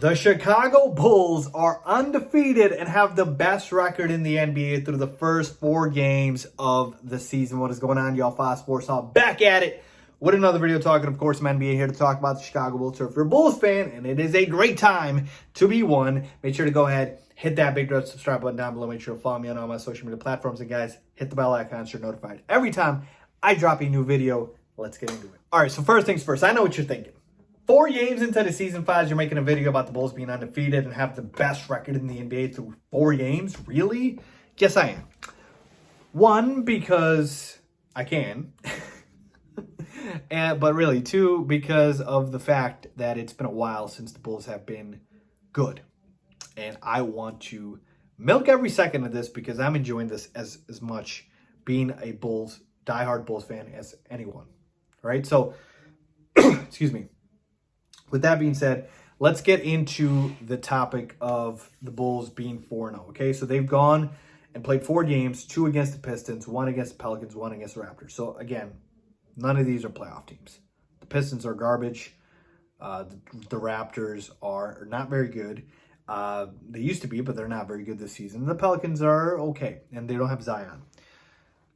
The Chicago Bulls are undefeated and have the best record in the NBA through the first 4 games of the season. What is going on, y'all? Faiz Sports Hall back at it with another video talking, of course, some NBA here to talk about the Chicago Bulls. So if you're a Bulls fan, and it is a great time to be one, make sure to go ahead, hit that big red subscribe button down below. Make sure to follow me on all my social media platforms. And guys, hit the bell icon so you're notified every time I drop a new video. Let's get into it. All right, so first things first, I know what you're thinking. 4 games into the season, Faiz, you're making a video about the Bulls being undefeated and have the best record in the NBA through 4 games? Really? Yes, I am. 1, because I can. But really, 2, because of the fact that it's been a while since the Bulls have been good. And I want to milk every second of this because I'm enjoying this as much being a diehard Bulls fan as anyone. All right? So, excuse me. With that being said, let's get into the topic of the Bulls being 4-0, okay? So they've gone and played 4 games, 2 against the Pistons, 1 against the Pelicans, 1 against the Raptors. So, again, none of these are playoff teams. The Pistons are garbage. The Raptors are not very good. They used to be, but they're not very good this season. The Pelicans are okay, and they don't have Zion.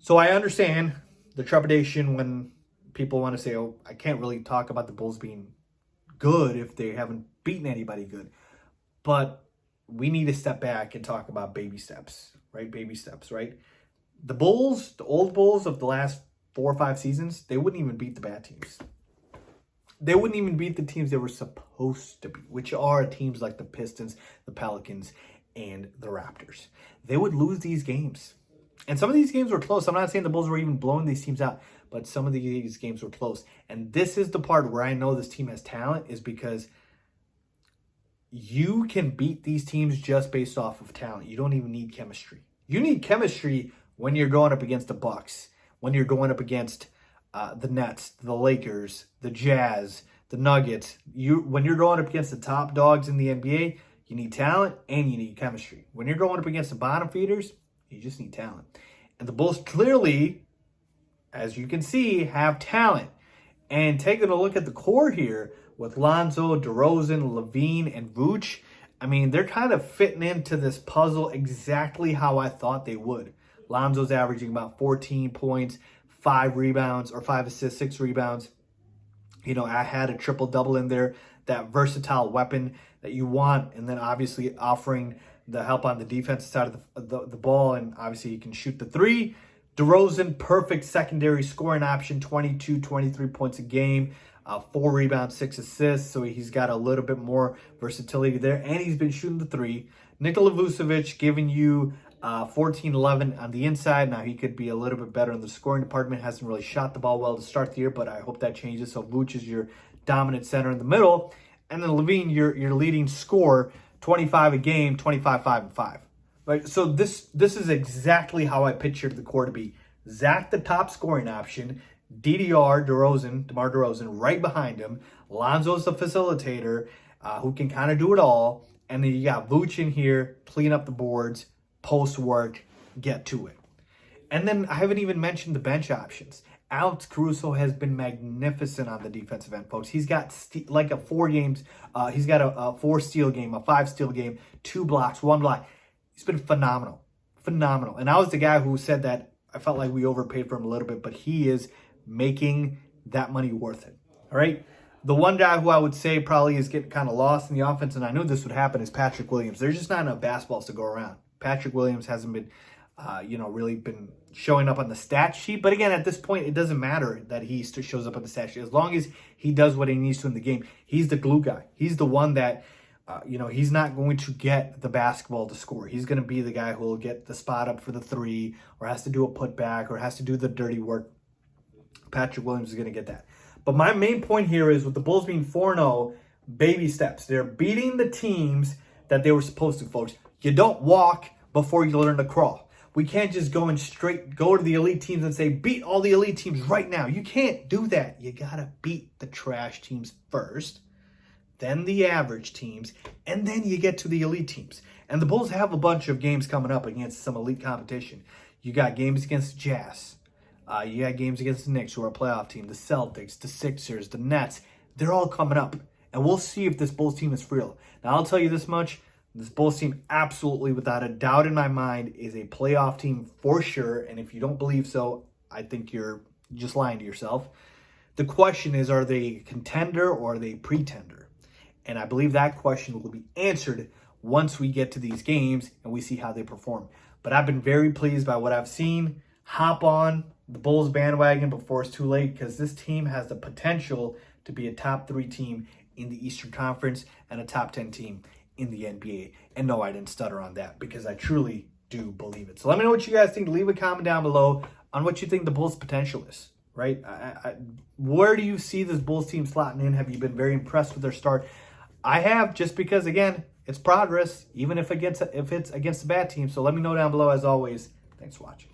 So I understand the trepidation when people want to say, oh, I can't really talk about the Bulls being good if they haven't beaten anybody good. But we need to step back and talk about baby steps, right? Baby steps, right? The Bulls, the old Bulls of the last 4 or 5 seasons, they wouldn't even beat the bad teams. They wouldn't even beat the teams they were supposed to beat, which are teams like the Pistons, the Pelicans, and the Raptors. They would lose these games. And some of these games were close. I'm not saying the Bulls were even blowing these teams out, but some of these games were close. And this is the part where I know this team has talent, is because you can beat these teams just based off of talent. You don't even need chemistry. You need chemistry when you're going up against the Bucs, when you're going up against the Nets, the Lakers, the Jazz, the Nuggets. When you're going up against the top dogs in the NBA, you need talent and you need chemistry. When you're going up against the bottom feeders, you just need talent. And the Bulls clearly, as you can see, have talent. And taking a look at the core here with Lonzo, DeRozan, Levine, and Vooch, I mean, they're kind of fitting into this puzzle exactly how I thought they would. Lonzo's averaging about 14 points, 5 rebounds, or 5 assists, 6 rebounds. You know, I had a triple-double in there, that versatile weapon that you want, and then obviously offering the help on the defensive side of the ball, and obviously you can shoot the 3. DeRozan, perfect secondary scoring option, 22, 23 points a game, 4 rebounds, 6 assists, so he's got a little bit more versatility there, and he's been shooting the 3. Nikola Vucevic giving you 14-11 on the inside. Now, he could be a little bit better in the scoring department. Hasn't really shot the ball well to start the year, but I hope that changes. So Vooch is your dominant center in the middle, and then Levine, your leading scorer, 25 a game, 25, 5, and 5. Right? So this is exactly how I pictured the core to be. Zach, the top scoring option, DMar DeRozan, right behind him. Lonzo's the facilitator, who can kind of do it all. And then you got Vooch in here, clean up the boards, post work, get to it. And then I haven't even mentioned the bench options. Alex Caruso has been magnificent on the defensive end, folks. He's got like a 4 games. He's got a 4 steal game, a 5 steal game, 2 blocks, 1 block. He's been phenomenal, phenomenal. And I was the guy who said that I felt like we overpaid for him a little bit, but he is making that money worth it. All right. The one guy who I would say probably is getting kind of lost in the offense, and I knew this would happen, is Patrick Williams. There's just not enough basketballs to go around. Patrick Williams hasn't been, really been showing up on the stat sheet. But again, at this point, it doesn't matter that he shows up on the stat sheet. As long as he does what he needs to in the game, he's the glue guy. He's the one that, he's not going to get the basketball to score. He's going to be the guy who will get the spot up for the 3, or has to do a putback, or has to do the dirty work. Patrick Williams is going to get that. But my main point here is, with the Bulls being 4-0, baby steps. They're beating the teams that they were supposed to, folks. You don't walk before you learn to crawl. We can't just go to the elite teams and say, beat all the elite teams right now. You can't do that. You got to beat the trash teams first, then the average teams, and then you get to the elite teams. And the Bulls have a bunch of games coming up against some elite competition. You got games against the Jazz. You got games against the Knicks, who are a playoff team, the Celtics, the Sixers, the Nets. They're all coming up. And we'll see if this Bulls team is for real. Now, I'll tell you this much. This Bulls team, absolutely, without a doubt in my mind, is a playoff team for sure. And if you don't believe so, I think you're just lying to yourself. The question is, are they a contender or are they a pretender? And I believe that question will be answered once we get to these games and we see how they perform. But I've been very pleased by what I've seen. Hop on the Bulls bandwagon before it's too late, because this team has the potential to be a top 3 team in the Eastern Conference and a top 10 team in the NBA. And no, I didn't stutter on that, because I truly do believe it. So let me know what you guys think. Leave a comment down below on what you think the Bulls' potential is, right? Where do you see this Bulls team slotting in? Have you been very impressed with their start? I have, just because, again, it's progress, even if it's against a bad team. So let me know down below. As always, thanks for watching.